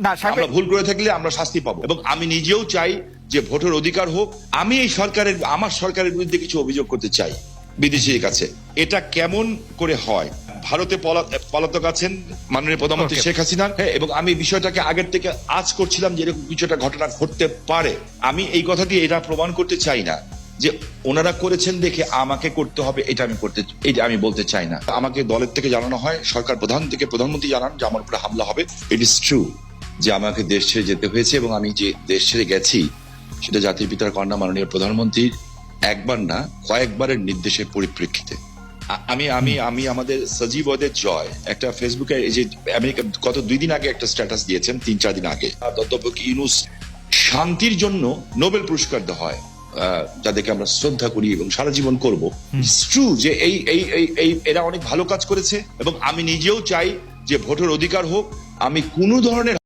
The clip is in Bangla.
না, আমরা ভুল করে থাকলে আমরা শাস্তি পাবো, এবং আমি নিজেও চাই যে ভোটের অধিকার হোক। আমি এই আমার সরকারের বিরুদ্ধে কিছু অভিযোগ করতে চাই বিদেশির কাছে। এটা কেমন করে হয়? ভারতে পলাতক আছেন মাননীয় প্রধানমন্ত্রী শেখ হাসিনা, হ্যাঁ, এবং আমি বিষয়টাকে আগের থেকে আজ করছিলাম যে এরকম কিছু একটা ঘটনা ঘটতে পারে। আমি এই কথা দিয়ে এটা প্রমাণ করতে চাই না যে ওনারা করেছেন দেখে আমাকে করতে হবে, এটা আমি বলতে চাই না। আমাকে দলের থেকে জানানো হয়, সরকার প্রধান থেকে প্রধানমন্ত্রী জানান যে আমার উপরে হামলা হবে। ইট ইজ ট্রু যে আমাকে দেশ ছেড়ে যেতে হয়েছে, এবং আমি যে দেশ ছেড়ে গেছি সেটা জাতির পিতার কন্যা মাননীয় প্রধানমন্ত্রীর একবার না কয়েকবারের নির্দেশের পরিপ্রেক্ষিতে। আমি আমাদের সজীব ওদের জয় একটা ফেসবুকে এই যে আমেরিকা গত 2 দিন আগে একটা স্ট্যাটাস দিয়েছেন, 3-4 দিন আগে, অধ্যাপক ইউনূস শান্তির জন্য নোবেল পুরস্কার দেওয়া হয়, যাদেরকে আমরা শ্রদ্ধা করি এবং সারা জীবন করবো। ট্রু যে এরা অনেক ভালো কাজ করেছে, এবং আমি নিজেও চাই যে ভোটের অধিকার হোক। আমি কোনো ধরনের